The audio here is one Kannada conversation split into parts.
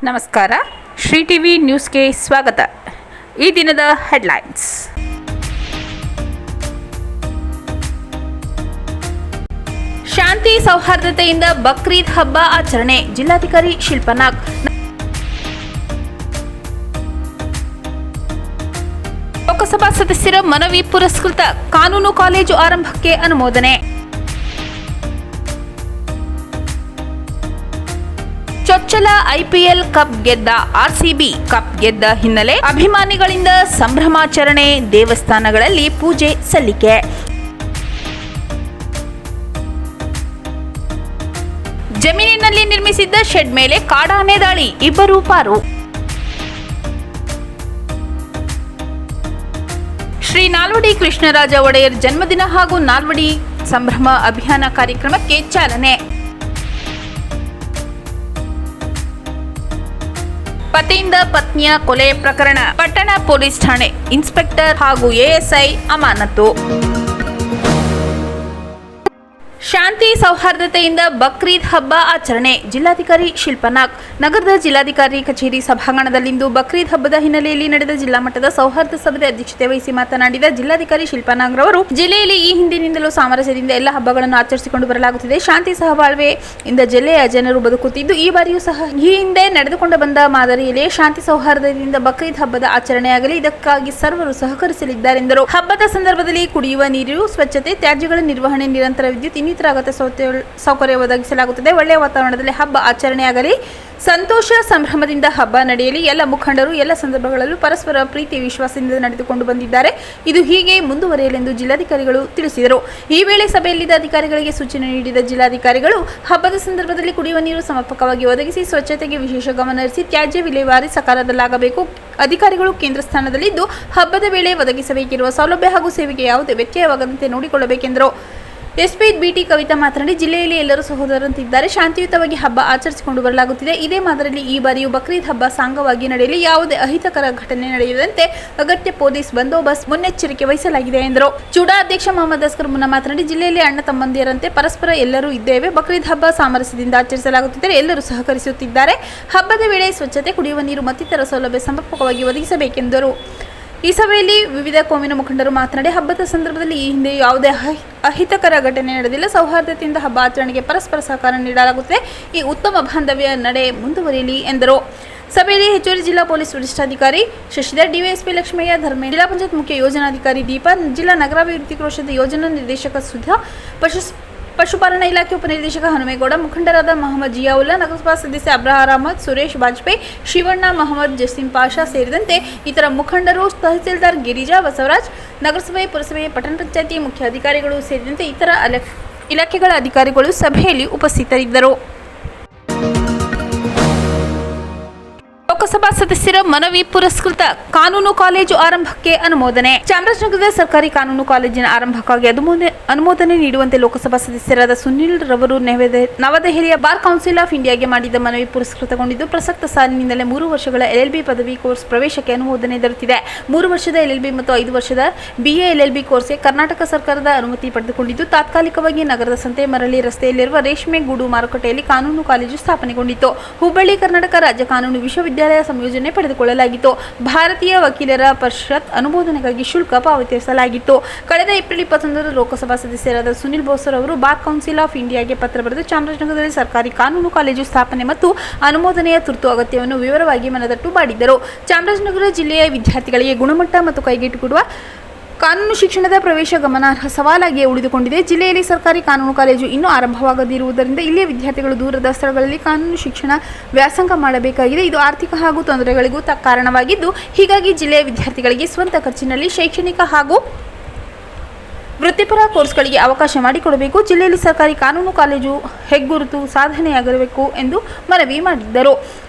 ನಮಸ್ಕಾರ. ಶ್ರೀ ಟಿವಿ ನ್ಯೂಸ್ಗೆ ಸ್ವಾಗತ. ಈ ದಿನದ ಹೆಡ್ಲೈನ್ಸ್. ಶಾಂತಿ ಸೌಹಾರ್ದತೆಯಿಂದ ಬಕ್ರೀದ್ ಹಬ್ಬ ಆಚರಣೆ. ಜಿಲ್ಲಾಧಿಕಾರಿ ಶಿಲ್ಪನಾಗ್. ಲೋಕಸಭಾ ಸದಸ್ಯರ ಮನವಿ ಪುರಸ್ಕೃತ. ಕಾನೂನು ಕಾಲೇಜು ಆರಂಭಕ್ಕೆ ಅನುಮೋದನೆ. ಚೊಚ್ಚಲ ಐಪಿಎಲ್ ಕಪ್ ಗೆದ್ದ ಆರ್ಸಿಬಿ. ಕಪ್ ಗೆದ್ದ ಹಿನ್ನೆಲೆ ಅಭಿಮಾನಿಗಳಿಂದ ಸಂಭ್ರಮಾಚರಣೆ. ದೇವಸ್ಥಾನಗಳಲ್ಲಿ ಪೂಜೆ ಸಲ್ಲಿಕೆ. ಜಮೀನಿನಲ್ಲಿ ನಿರ್ಮಿಸಿದ್ದ ಶೆಡ್ ಮೇಲೆ ಕಾಡಾನೆ ದಾಳಿ. ಇಬ್ಬರು ಪಾರು. ಶ್ರೀ ನಾಲ್ವಡಿ ಕೃಷ್ಣರಾಜ ಒಡೆಯರ್ ಜನ್ಮದಿನ ಹಾಗೂ ನಾಲ್ವಡಿ ಸಂಭ್ರಮ ಅಭಿಯಾನ ಕಾರ್ಯಕ್ರಮಕ್ಕೆ ಚಾಲನೆ. ಪತಿಯಿಂದ ಪತ್ನಿಯ ಕೊಲೆ ಪ್ರಕರಣ. ಪಟ್ಟಣ ಪೊಲೀಸ್ ಠಾಣೆ ಇನ್ಸ್ಪೆಕ್ಟರ್ ಹಾಗೂ ಎಎಸ್ಐ ಅಮಾನತು. ಶಾಂತಿ ಸೌಹಾರ್ದತೆಯಿಂದ ಬಕ್ರೀದ್ ಹಬ್ಬ ಆಚರಣೆ. ಜಿಲ್ಲಾಧಿಕಾರಿ ಶಿಲ್ಪನಾಗ್. ನಗರದ ಜಿಲ್ಲಾಧಿಕಾರಿ ಕಚೇರಿ ಸಭಾಂಗಣದಲ್ಲಿಂದು ಬಕ್ರೀದ್ ಹಬ್ಬದ ಹಿನ್ನೆಲೆಯಲ್ಲಿ ನಡೆದ ಜಿಲ್ಲಾ ಮಟ್ಟದ ಸೌಹಾರ್ದ ಸಭೆಯ ಅಧ್ಯಕ್ಷತೆ ವಹಿಸಿ ಮಾತನಾಡಿದ ಜಿಲ್ಲಾಧಿಕಾರಿ ಶಿಲ್ಪನಾಗ್ ರವರು, ಜಿಲ್ಲೆಯಲ್ಲಿ ಈ ಹಿಂದಿನಿಂದಲೂ ಸಾಮರಸ್ಯದಿಂದ ಎಲ್ಲ ಹಬ್ಬಗಳನ್ನು ಆಚರಿಸಿಕೊಂಡು ಬರಲಾಗುತ್ತಿದೆ. ಶಾಂತಿ ಸಹಬಾಳ್ವೆಯಿಂದ ಜಿಲ್ಲೆಯ ಜನರು ಬದುಕುತ್ತಿದ್ದು, ಈ ಬಾರಿಯೂ ಸಹ ಈ ಹಿಂದೆ ನಡೆದುಕೊಂಡು ಬಂದ ಮಾದರಿಯಲ್ಲೇ ಶಾಂತಿ ಸೌಹಾರ್ದದಿಂದ ಬಕ್ರೀದ್ ಹಬ್ಬದ ಆಚರಣೆಯಾಗಲಿ. ಇದಕ್ಕಾಗಿ ಸರ್ವರು ಸಹಕರಿಸಲಿದ್ದಾರೆಂದರು. ಹಬ್ಬದ ಸಂದರ್ಭದಲ್ಲಿ ಕುಡಿಯುವ ನೀರು, ಸ್ವಚ್ಛತೆ, ತ್ಯಾಜ್ಯಗಳ ನಿರ್ವಹಣೆ, ನಿರಂತರ ವಿದ್ಯುತ್ ಇನ್ನಿತರ ಅಗತ್ಯ ಸೌಕರ್ಯ ಒದಗಿಸಲಾಗುತ್ತದೆ. ಒಳ್ಳೆಯ ವಾತಾವರಣದಲ್ಲಿ ಹಬ್ಬ ಆಚರಣೆಯಾಗಲಿ. ಸಂತೋಷ ಸಂಭ್ರಮದಿಂದ ಹಬ್ಬ ನಡೆಯಲಿ. ಎಲ್ಲ ಮುಖಂಡರು ಎಲ್ಲ ಸಂದರ್ಭಗಳಲ್ಲೂ ಪರಸ್ಪರ ಪ್ರೀತಿ ವಿಶ್ವಾಸದಿಂದ ನಡೆದುಕೊಂಡು ಬಂದಿದ್ದಾರೆ. ಇದು ಹೀಗೆ ಮುಂದುವರಿಯಲೆಂದು ಜಿಲ್ಲಾಧಿಕಾರಿಗಳು ತಿಳಿಸಿದರು. ಈ ವೇಳೆ ಸಭೆಯಲ್ಲಿದ್ದ ಅಧಿಕಾರಿಗಳಿಗೆ ಸೂಚನೆ ನೀಡಿದ ಜಿಲ್ಲಾಧಿಕಾರಿಗಳು, ಹಬ್ಬದ ಸಂದರ್ಭದಲ್ಲಿ ಕುಡಿಯುವ ನೀರು ಸಮರ್ಪಕವಾಗಿ ಒದಗಿಸಿ, ಸ್ವಚ್ಛತೆಗೆ ವಿಶೇಷ ಗಮನ ಹರಿಸಿ, ತ್ಯಾಜ್ಯ ವಿಲೇವಾರಿ ಸಕಾಲದಲ್ಲಾಗಬೇಕು. ಅಧಿಕಾರಿಗಳು ಕೇಂದ್ರ ಸ್ಥಾನದಲ್ಲಿದ್ದು ಹಬ್ಬದ ವೇಳೆ ಒದಗಿಸಬೇಕಿರುವ ಸೌಲಭ್ಯ ಹಾಗೂ ಸೇವೆಗೆ ಯಾವುದೇ ವ್ಯತ್ಯಯವಾಗದಂತೆ ನೋಡಿಕೊಳ್ಳಬೇಕೆಂದರು. ಎಸ್ಪಿ ಬಿಟಿ ಕವಿತಾ ಮಾತನಾಡಿ, ಜಿಲ್ಲೆಯಲ್ಲಿ ಎಲ್ಲರೂ ಸಹೋದರಂತಿದ್ದಾರೆ. ಶಾಂತಿಯುತವಾಗಿ ಹಬ್ಬ ಆಚರಿಸಿಕೊಂಡು ಬರಲಾಗುತ್ತಿದೆ. ಇದೇ ಮಾದರಿಯಲ್ಲಿ ಈ ಬಾರಿಯೂ ಬಕ್ರೀದ್ ಹಬ್ಬ ಸಾಂಗವಾಗಿ ನಡೆಯಲಿ. ಯಾವುದೇ ಅಹಿತಕರ ಘಟನೆ ನಡೆಯದಂತೆ ಅಗತ್ಯ ಪೊಲೀಸ್ ಬಂದೋಬಸ್ತ್ ಮುನ್ನೆಚ್ಚರಿಕೆ ವಹಿಸಲಾಗಿದೆ ಎಂದರು. ಚೂಡಾ ಅಧ್ಯಕ್ಷ ಮೊಹಮ್ಮದ್ ಅಸ್ಕರ್ ಮುನ್ನಾ ಮಾತನಾಡಿ, ಜಿಲ್ಲೆಯಲ್ಲಿ ಅಣ್ಣ ತಮ್ಮಂದಿರಂತೆ ಪರಸ್ಪರ ಎಲ್ಲರೂ ಇದ್ದೇವೆ. ಬಕ್ರೀದ್ ಹಬ್ಬ ಸಾಮರಸ್ಯದಿಂದ ಆಚರಿಸಲಾಗುತ್ತಿದ್ದರೆ ಎಲ್ಲರೂ ಸಹಕರಿಸುತ್ತಿದ್ದಾರೆ. ಹಬ್ಬದ ವೇಳೆ ಸ್ವಚ್ಛತೆ, ಕುಡಿಯುವ ನೀರು ಮತ್ತಿತರ ಸೌಲಭ್ಯ ಸಮರ್ಪಕವಾಗಿ ಒದಗಿಸಬೇಕೆಂದರು. ಈ ಸಭೆಯಲ್ಲಿ ವಿವಿಧ ಕೋಮಿನ ಮುಖಂಡರು ಮಾತನಾಡಿ, ಹಬ್ಬದ ಸಂದರ್ಭದಲ್ಲಿ ಈ ಹಿಂದೆ ಯಾವುದೇ ಅಹಿತಕರ ಘಟನೆ ನಡೆದಿಲ್ಲ. ಸೌಹಾರ್ದತೆಯಿಂದ ಹಬ್ಬ ಆಚರಣೆಗೆ ಪರಸ್ಪರ ಸಹಕಾರ ನೀಡಲಾಗುತ್ತದೆ. ಈ ಉತ್ತಮ ಬಾಂಧವ್ಯ ನಡೆ ಮುಂದುವರಿಯಲಿ ಎಂದರು. ಸಭೆಯಲ್ಲಿ ಹೆಚ್ಚುವರಿ ಜಿಲ್ಲಾ ಪೊಲೀಸ್ ವರಿಷ್ಠಾಧಿಕಾರಿ ಶಶಿಧರ್, ಡಿವೈಎಸ್ಪಿ ಲಕ್ಷ್ಮಯ್ಯ, ಧರ್ಮೇಂದ್ರ, ಜಿಲ್ಲಾ ಪಂಚಾಯತ್ ಮುಖ್ಯ ಯೋಜನಾಧಿಕಾರಿ ದೀಪಾ, ಜಿಲ್ಲಾ ನಗರಾಭಿವೃದ್ಧಿ ಕೋಶದ ಯೋಜನಾ ನಿರ್ದೇಶಕ ಸುಧಾ, ಪಶುಪಾಲನಾ ಇಲಾಖೆ ಉಪನಿರ್ದೇಶಕ ಹನುಮೇಗೌಡ, ಮುಖಂಡರಾದ ಮೊಹಮ್ಮದ್ ಜಿಯಾವುಲ್ಲಾ, ನಗರಸಭಾ ಸದಸ್ಯ ಅಬ್ರಹಾರ್ ಅಹಮದ್, ಸುರೇಶ್ ಬಾಜ್ಪೇಯಿ, ಶಿವಣ್ಣ, ಮೊಹಮ್ಮದ್ ಜಸೀಂ ಪಾಷಾ ಸೇರಿದಂತೆ ಇತರ ಮುಖಂಡರು, ತಹಸೀಲ್ದಾರ್ ಗಿರಿಜಾ, ಬಸವರಾಜ್, ನಗರಸಭೆ, ಪುರಸಭೆ, ಪಟ್ಟಣ ಪಂಚಾಯತಿ ಮುಖ್ಯ ಅಧಿಕಾರಿಗಳು ಸೇರಿದಂತೆ ಇತರ ಇಲಾಖೆಗಳ ಅಧಿಕಾರಿಗಳು ಸಭೆಯಲ್ಲಿ ಉಪಸ್ಥಿತರಿದ್ದರು. ಲೋಕಸಭಾ ಸದಸ್ಯರ ಮನವಿ ಪುರಸ್ಕೃತ. ಕಾನೂನು ಕಾಲೇಜು ಆರಂಭಕ್ಕೆ ಅನುಮೋದನೆ. ಚಾಮರಾಜನಗರದ ಸರ್ಕಾರಿ ಕಾನೂನು ಕಾಲೇಜಿನ ಆರಂಭಕ್ಕಾಗಿ ಅನುಮೋದನೆ ನೀಡುವಂತೆ ಲೋಕಸಭಾ ಸದಸ್ಯರಾದ ಸುನಿಲ್ ರವರು ನವದೆಹಲಿಯ ಬಾರ್ ಕೌನ್ಸಿಲ್ ಆಫ್ ಇಂಡಿಯಾಗೆ ಮಾಡಿದ ಮನವಿ ಪುರಸ್ಕೃತಗೊಂಡಿದ್ದು, ಪ್ರಸಕ್ತ ಸಾಲಿನಿಂದಲೇ 3 ವರ್ಷಗಳ LLB ಪದವಿ ಕೋರ್ಸ್ ಪ್ರವೇಶಕ್ಕೆ ಅನುಮೋದನೆ ದೊರೆತಿದೆ. 3 ವರ್ಷದ LLB ಮತ್ತು 5 ವರ್ಷದ BA LLB ಕೋರ್ಸ್ಗೆ ಕರ್ನಾಟಕ ಸರ್ಕಾರದ ಅನುಮತಿ ಪಡೆದುಕೊಂಡಿದ್ದು, ತಾತ್ಕಾಲಿಕವಾಗಿ ನಗರದ ಸಂತೆ ಮರಳಿ ರಸ್ತೆಯಲ್ಲಿರುವ ರೇಷ್ಮೆ ಗೂಡು ಮಾರುಕಟ್ಟೆಯಲ್ಲಿ ಕಾನೂನು ಕಾಲೇಜು ಸ್ಥಾಪನೆಗೊಂಡಿತ್ತು. ಹುಬ್ಬಳ್ಳಿ ಕರ್ನಾಟಕ ರಾಜ್ಯ ಕಾನೂನು ವಿಶ್ವವಿದ್ಯಾಲಯ ಸಂಯೋಜನೆ ಪಡೆದುಕೊಳ್ಳಲಾಗಿತ್ತು. ಭಾರತೀಯ ವಕೀಲರ ಪರಿಷತ್ ಅನುಮೋದನೆಗಾಗಿ ಶುಲ್ಕ ಪಾವತಿಸಲಾಗಿತ್ತು. ಕಳೆದ ಏಪ್ರಿಲ್ 21 ಲೋಕಸಭಾ ಸದಸ್ಯರಾದ ಸುನಿಲ್ ಬೋಸರ್ ಅವರು ಬಾರ್ ಕೌನ್ಸಿಲ್ ಆಫ್ ಇಂಡಿಯಾಗೆ ಪತ್ರ ಬರೆದು ಚಾಮರಾಜನಗರದಲ್ಲಿ ಸರ್ಕಾರಿ ಕಾನೂನು ಕಾಲೇಜು ಸ್ಥಾಪನೆ ಮತ್ತು ಅನುಮೋದನೆಯ ತುರ್ತು ಅಗತ್ಯವನ್ನು ವಿವರವಾಗಿ ಮನದಟ್ಟು ಮಾಡಿದ್ದರು. ಚಾಮರಾಜನಗರ ಜಿಲ್ಲೆಯ ವಿದ್ಯಾರ್ಥಿಗಳಿಗೆ ಗುಣಮಟ್ಟ ಮತ್ತು ಕೈಗೆಟುಕುವ ಕಾನೂನು ಶಿಕ್ಷಣದ ಪ್ರವೇಶ ಗಮನಾರ್ಹ ಸವಾಲಾಗಿಯೇ ಉಳಿದುಕೊಂಡಿದೆ. ಜಿಲ್ಲೆಯಲ್ಲಿ ಸರ್ಕಾರಿ ಕಾನೂನು ಕಾಲೇಜು ಇನ್ನೂ ಆರಂಭವಾಗದಿರುವುದರಿಂದ ಇಲ್ಲಿಯ ವಿದ್ಯಾರ್ಥಿಗಳು ದೂರದ ಸ್ಥಳಗಳಲ್ಲಿ ಕಾನೂನು ಶಿಕ್ಷಣ ವ್ಯಾಸಂಗ ಮಾಡಬೇಕಾಗಿದೆ. ಇದು ಆರ್ಥಿಕ ಹಾಗೂ ತೊಂದರೆಗಳಿಗೂ ಕಾರಣವಾಗಿದ್ದು, ಹೀಗಾಗಿ ಜಿಲ್ಲೆಯ ವಿದ್ಯಾರ್ಥಿಗಳಿಗೆ ಸ್ವಂತ ಖರ್ಚಿನಲ್ಲಿ ಶೈಕ್ಷಣಿಕ ಹಾಗೂ ವೃತ್ತಿಪರ ಕೋರ್ಸ್ಗಳಿಗೆ ಅವಕಾಶ ಮಾಡಿಕೊಡಬೇಕು. ಜಿಲ್ಲೆಯಲ್ಲಿ ಸರ್ಕಾರಿ ಕಾನೂನು ಕಾಲೇಜು ಹೆಗ್ಗುರುತು ಸಾಧನೆಯಾಗಬೇಕು ಎಂದು ಮನವಿ ಮಾಡಿದ್ದರು.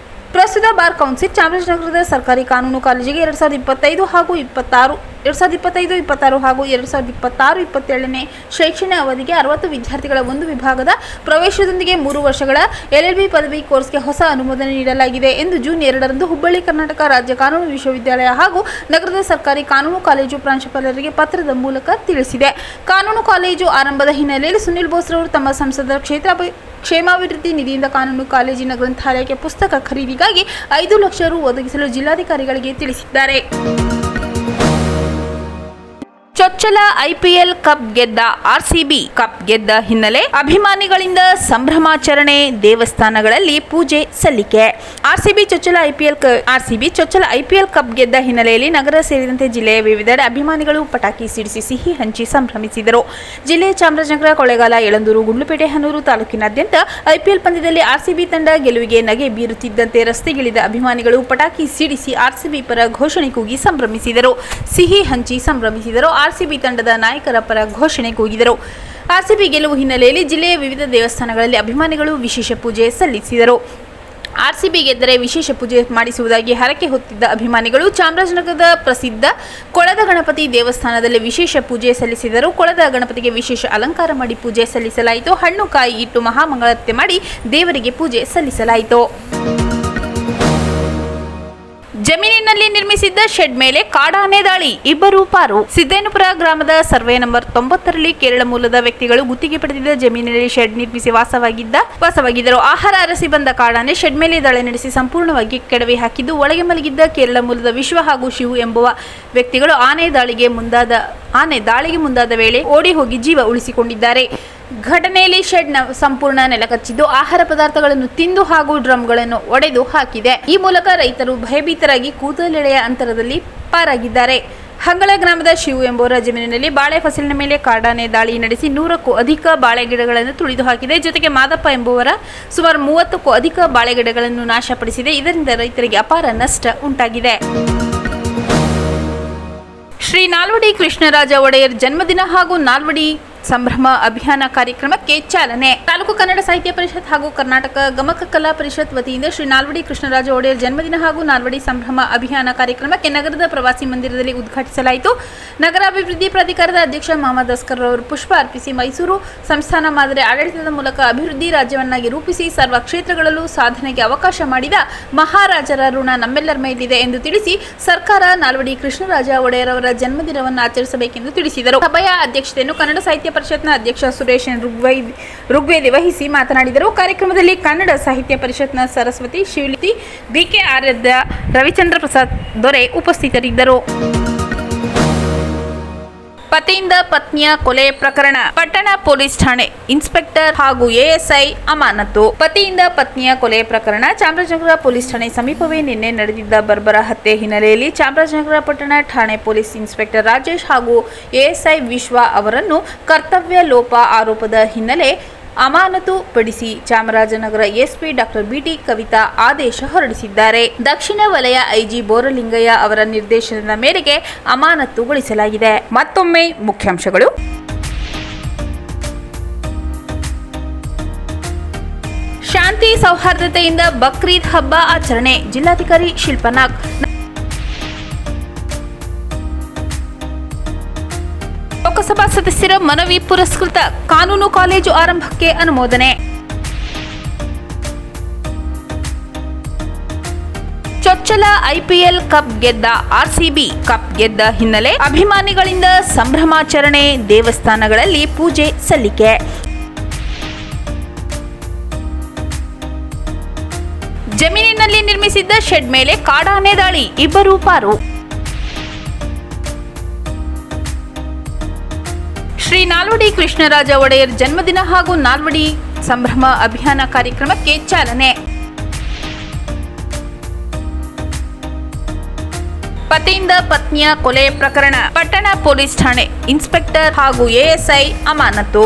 ಪ್ರಸ್ತುತ ಬಾರ್ ಕೌನ್ಸಿಲ್ ಚಾಮರಾಜನಗರದ ಸರ್ಕಾರಿ ಕಾನೂನು ಕಾಲೇಜಿಗೆ 2025 ಹಾಗೂ 26 2025-26 ಹಾಗೂ 2026-27ನೇ ಶೈಕ್ಷಣಿಕ ಅವಧಿಗೆ 60 ವಿದ್ಯಾರ್ಥಿಗಳ ಒಂದು ವಿಭಾಗದ ಪ್ರವೇಶದೊಂದಿಗೆ 3 ವರ್ಷಗಳ LLB ಪದವಿ ಕೋರ್ಸ್ಗೆ ಹೊಸ ಅನುಮೋದನೆ ನೀಡಲಾಗಿದೆ ಎಂದು ಜೂನ್ 2ರಂದು ಹುಬ್ಬಳ್ಳಿ ಕರ್ನಾಟಕ ರಾಜ್ಯ ಕಾನೂನು ವಿಶ್ವವಿದ್ಯಾಲಯ ಹಾಗೂ ನಗರದ ಸರ್ಕಾರಿ ಕಾನೂನು ಕಾಲೇಜು ಪ್ರಾಂಶುಪಾಲರಿಗೆ ಪತ್ರದ ಮೂಲಕ ತಿಳಿಸಿದೆ. ಕಾನೂನು ಕಾಲೇಜು ಆರಂಭದ ಹಿನ್ನೆಲೆಯಲ್ಲಿ ಸುನಿಲ್ ಬೋಸ್ರವರು ತಮ್ಮ ಸಂಸದರ ಕ್ಷೇಮಾಭಿವೃದ್ಧಿ ನಿಧಿಯಿಂದ ಕಾನೂನು ಕಾಲೇಜಿನ ಗ್ರಂಥಾಲಯಕ್ಕೆ ಪುಸ್ತಕ ಖರೀದಿಗಾಗಿ 5 ಲಕ್ಷ ರು ಒದಗಿಸಲು ಜಿಲ್ಲಾಧಿಕಾರಿಗಳಿಗೆ ತಿಳಿಸಿದ್ದಾರೆ. ಚೊಚ್ಚಲ IPL ಕಪ್ ಗೆದ್ದ RCB ಕಪ್ ಗೆದ್ದ ಹಿನ್ನೆಲೆ ಅಭಿಮಾನಿಗಳಿಂದ ಸಂಭ್ರಮಾಚರಣೆ, ದೇವಸ್ಥಾನಗಳಲ್ಲಿ ಪೂಜೆ ಸಲ್ಲಿಕೆ. RCB ಚೊಚ್ಚಲ IPL ಕಪ್ ಗೆದ್ದ ಹಿನ್ನೆಲೆಯಲ್ಲಿ ನಗರ ಸೇರಿದಂತೆ ಜಿಲ್ಲೆಯ ವಿವಿಧೆಡೆ ಅಭಿಮಾನಿಗಳು ಪಟಾಕಿ ಸಿಡಿಸಿ ಸಿಹಿ ಹಂಚಿ ಸಂಭ್ರಮಿಸಿದರು. ಜಿಲ್ಲೆಯ ಚಾಮರಾಜನಗರ, ಕೊಳ್ಳೇಗಾಲ, ಯಳಂದೂರು, ಗುಂಡ್ಲುಪೇಟೆ, ಹನೂರು ತಾಲೂಕಿನಾದ್ಯಂತ IPL ಪಂದ್ಯದಲ್ಲಿ RCB ತಂಡ ಗೆಲುವಿಗೆ ನಗೆ ಬೀರುತ್ತಿದ್ದಂತೆ ರಸ್ತೆಗಿಳಿದ ಅಭಿಮಾನಿಗಳು ಪಟಾಕಿ ಸಿಡಿಸಿ RCB ಪರ ಘೋಷಣೆ ಕೂಗಿ ಸಂಭ್ರಮಿಸಿದರು. ಸಿಹಿ ಹಂಚಿ ಸಂಭ್ರಮಿಸಿದರು. RCB ತಂಡದ ನಾಯಕರ ಪರ ಘೋಷಣೆ ಕೂಗಿದರು. RCB ಗೆಲುವು ಹಿನ್ನೆಲೆಯಲ್ಲಿ ಜಿಲ್ಲೆಯ ವಿವಿಧ ದೇವಸ್ಥಾನಗಳಲ್ಲಿ ಅಭಿಮಾನಿಗಳು ವಿಶೇಷ ಪೂಜೆ ಸಲ್ಲಿಸಿದರು. RCB ಗೆದ್ದರೆ ವಿಶೇಷ ಪೂಜೆ ಮಾಡಿಸುವುದಾಗಿ ಹರಕೆ ಹೊತ್ತಿದ್ದ ಅಭಿಮಾನಿಗಳು ಚಾಮರಾಜನಗರದ ಪ್ರಸಿದ್ಧ ಕೊಳದ ಗಣಪತಿ ದೇವಸ್ಥಾನದಲ್ಲಿ ವಿಶೇಷ ಪೂಜೆ ಸಲ್ಲಿಸಿದರು. ಕೊಳದ ಗಣಪತಿಗೆ ವಿಶೇಷ ಅಲಂಕಾರ ಮಾಡಿ ಪೂಜೆ ಸಲ್ಲಿಸಲಾಯಿತು. ಹಣ್ಣು ಕಾಯಿ ಇಟ್ಟು ಮಹಾಮಂಗಳಾರತಿ ಮಾಡಿ ದೇವರಿಗೆ ಪೂಜೆ ಸಲ್ಲಿಸಲಾಯಿತು. ಜಮೀನಿನಲ್ಲಿ ನಿರ್ಮಿಸಿದ್ದ ಶೆಡ್ ಮೇಲೆ ಕಾಡಾನೆ ದಾಳಿ, 2 ಪಾರು. ಸಿದ್ದೇನಪುರ ಗ್ರಾಮದ ಸರ್ವೆ ನಂಬರ್ 90ರಲ್ಲಿ ಕೇರಳ ಮೂಲದ ವ್ಯಕ್ತಿಗಳು ಗುತ್ತಿಗೆ ಪಡೆದಿದ್ದ ಜಮೀನಿನಲ್ಲಿ ಶೆಡ್ ನಿರ್ಮಿಸಿ ವಾಸವಾಗಿದ್ದರು. ಆಹಾರ ಅರಸಿ ಬಂದ ಕಾಡಾನೆ ಶೆಡ್ ಮೇಲೆ ದಾಳಿ ನಡೆಸಿ ಸಂಪೂರ್ಣವಾಗಿ ಕೆಡವಿ ಹಾಕಿದ್ದು, ಒಳಗೆ ಮಲಗಿದ್ದ ಕೇರಳ ಮೂಲದ ವಿಶ್ವ ಹಾಗೂ ಶಿವು ಎಂಬುವ ವ್ಯಕ್ತಿಗಳು ಆನೆ ದಾಳಿಗೆ ಮುಂದಾದ ವೇಳೆ ಓಡಿ ಹೋಗಿ ಜೀವ ಉಳಿಸಿಕೊಂಡಿದ್ದಾರೆ. ಘಟನೆಯಲ್ಲಿ ಶೆಡ್ ಸಂಪೂರ್ಣ ನೆಲಕಚ್ಚಿದ್ದು, ಆಹಾರ ಪದಾರ್ಥಗಳನ್ನು ತಿಂದು ಹಾಗೂ ಡ್ರಮ್ಗಳನ್ನು ಒಡೆದು ಹಾಕಿದೆ. ಈ ಮೂಲಕ ರೈತರು ಭಯಭೀತರಾಗಿ ಕೂದಲೆಳೆಯ ಅಂತರದಲ್ಲಿ ಪಾರಾಗಿದ್ದಾರೆ. ಹಂಗಳ ಗ್ರಾಮದ ಶಿವು ಎಂಬುವರ ಜಮೀನಿನಲ್ಲಿ ಬಾಳೆ ಫಸಲಿನ ಮೇಲೆ ಕಾಡಾನೆ ದಾಳಿ ನಡೆಸಿ 100ಕ್ಕೂ ಅಧಿಕ ಬಾಳೆ ಗಿಡಗಳನ್ನು ತುಳಿದು ಹಾಕಿದೆ. ಜೊತೆಗೆ ಮಾದಪ್ಪ ಎಂಬುವರ ಸುಮಾರು 30ಕ್ಕೂ ಅಧಿಕ ಬಾಳೆ ಗಿಡಗಳನ್ನು ನಾಶಪಡಿಸಿದೆ. ಇದರಿಂದ ರೈತರಿಗೆ ಅಪಾರ ನಷ್ಟ ಉಂಟಾಗಿದೆ. ಶ್ರೀ ನಾಲ್ವಡಿ ಕೃಷ್ಣರಾಜ ಒಡೆಯರ್ ಜನ್ಮದಿನ ಹಾಗೂ ನಾಲ್ವಡಿ ಸಂಭ್ರಮ ಅಭಿಯಾನ ಕಾರ್ಯಕ್ರಮಕ್ಕೆ ಚಾಲನೆ. ತಾಲೂಕು ಕನ್ನಡ ಸಾಹಿತ್ಯ ಪರಿಷತ್ ಹಾಗೂ ಕರ್ನಾಟಕ ಗಮಕ ಕಲಾ ಪರಿಷತ್ ವತಿಯಿಂದ ಶ್ರೀ ನಾಲ್ವಡಿ ಕೃಷ್ಣರಾಜ ಒಡೆಯರ್ ಜನ್ಮದಿನ ಹಾಗೂ ನಾಲ್ವಡಿ ಸಂಭ್ರಮ ಅಭಿಯಾನ ಕಾರ್ಯಕ್ರಮಕ್ಕೆ ನಗರದ ಪ್ರವಾಸಿ ಮಂದಿರದಲ್ಲಿ ಉದ್ಘಾಟಿಸಲಾಯಿತು. ನಗರಾಭಿವೃದ್ಧಿ ಪ್ರಾಧಿಕಾರದ ಅಧ್ಯಕ್ಷ ಮಹಮ್ಮದ್ ಅಸ್ಕರ್ ಅವರು ಪುಷ್ಪ ಅರ್ಪಿಸಿ ಮೈಸೂರು ಸಂಸ್ಥಾನ ಮಾದರಿ ಆಡಳಿತದ ಮೂಲಕ ಅಭಿವೃದ್ಧಿ ರಾಜ್ಯವನ್ನಾಗಿ ರೂಪಿಸಿ ಸರ್ವ ಕ್ಷೇತ್ರಗಳಲ್ಲೂ ಸಾಧನೆಗೆ ಅವಕಾಶ ಮಾಡಿದ ಮಹಾರಾಜರ ಋಣ ನಮ್ಮೆಲ್ಲರ ಮೇಲಿದೆ ಎಂದು ತಿಳಿಸಿ ಸರ್ಕಾರ ನಾಲ್ವಡಿ ಕೃಷ್ಣರಾಜ ಒಡೆಯರ್ ಅವರ ಜನ್ಮದಿನವನ್ನು ಆಚರಿಸಬೇಕೆಂದು ತಿಳಿಸಿದರು. ಸಭೆಯ ಅಧ್ಯಕ್ಷತೆಯನ್ನು ಕನ್ನಡ ಸಾಹಿತ್ಯ ಪರಿಷತ್ನ ಅಧ್ಯಕ್ಷ ಸುರೇಶ್ ಋಗ್ವೇದಿ ವಹಿಸಿ ಮಾತನಾಡಿದರು. ಕಾರ್ಯಕ್ರಮದಲ್ಲಿ ಕನ್ನಡ ಸಾಹಿತ್ಯ ಪರಿಷತ್ನ ಸರಸ್ವತಿ ಶಿವಲಿತಿ, BK ಆರಾಧ್ಯ, ರವಿಚಂದ್ರ ಪ್ರಸಾದ್ ದೊರೆ ಉಪಸ್ಥಿತರಿದ್ದರು. ಪತಿಯಿಂದ ಪತ್ನಿಯ ಕೊಲೆ ಪ್ರಕರಣ, ಪಟ್ಟಣ ಪೊಲೀಸ್ ಠಾಣೆ ಇನ್ಸ್ಪೆಕ್ಟರ್ ಹಾಗೂ ASI ಅಮಾನತು. ಪತಿಯಿಂದ ಪತ್ನಿಯ ಕೊಲೆ ಪ್ರಕರಣ ಚಾಮರಾಜನಗರ ಪೊಲೀಸ್ ಠಾಣೆ ಸಮೀಪವೇ ನಿನ್ನೆ ನಡೆದಿದ್ದ ಬರ್ಬರ ಹತ್ಯೆ ಹಿನ್ನೆಲೆಯಲ್ಲಿ ಚಾಮರಾಜನಗರ ಪಟ್ಟಣ ಠಾಣೆ ಪೊಲೀಸ್ ಇನ್ಸ್ಪೆಕ್ಟರ್ ರಾಜೇಶ್ ಹಾಗೂ ASI ವಿಶ್ವ ಅವರನ್ನು ಕರ್ತವ್ಯ ಲೋಪ ಆರೋಪದ ಹಿನ್ನೆಲೆ ಅಮಾನತು ಪಡಿಸಿ Chamarajanagar SP doctor BT Kavitha ಆದೇಶ ಹೊರಡಿಸಿದ್ದಾರೆ. ದಕ್ಷಿಣ ವಲಯ IG ಬೋರಲಿಂಗಯ್ಯ ಅವರ ನಿರ್ದೇಶನದ ಮೇರೆಗೆ ಅಮಾನತುಗೊಳಿಸಲಾಗಿದೆ. ಮತ್ತೊಮ್ಮೆ ಮುಖ್ಯಾಂಶಗಳು. ಶಾಂತಿ ಸೌಹಾರ್ದತೆಯಿಂದ ಬಕ್ರೀದ್ ಹಬ್ಬ ಆಚರಣೆ, ಜಿಲ್ಲಾಧಿಕಾರಿ ಶಿಲ್ಪನಾಗ್. ಲೋಕಸಭಾ ಸದಸ್ಯರ ಮನವಿ ಪುರಸ್ಕೃತ, ಕಾನೂನು ಕಾಲೇಜು ಆರಂಭಕ್ಕೆ ಅನುಮೋದನೆ. ಚೊಚ್ಚಲ IPL ಕಪ್ ಗೆದ್ದ RCB ಕಪ್ ಗೆದ್ದ ಹಿನ್ನೆಲೆ ಅಭಿಮಾನಿಗಳಿಂದ ಸಂಭ್ರಮಾಚರಣೆ, ದೇವಸ್ಥಾನಗಳಲ್ಲಿ ಪೂಜೆ ಸಲ್ಲಿಕೆ. ಜಮೀನಿನಲ್ಲಿ ನಿರ್ಮಿಸಿದ್ದ ಶೆಡ್ ಮೇಲೆ ಕಾಡಾನೆ ದಾಳಿ, 2 ಪಾರು. ಶ್ರೀ ನಾಲ್ವಡಿ ಕೃಷ್ಣರಾಜ ಒಡೆಯರ್ ಜನ್ಮದಿನ ಹಾಗೂ ನಾಲ್ವಡಿ ಸಂಭ್ರಮ ಅಭಿಯಾನ ಕಾರ್ಯಕ್ರಮಕ್ಕೆ ಚಾಲನೆ. ಪತಿಯಿಂದ ಪತ್ನಿಯ ಕೊಲೆ ಪ್ರಕರಣ, ಪಟ್ಟಣ ಪೊಲೀಸ್ ಠಾಣೆ ಇನ್ಸ್ಪೆಕ್ಟರ್ ಹಾಗೂ ASI ಅಮಾನತು.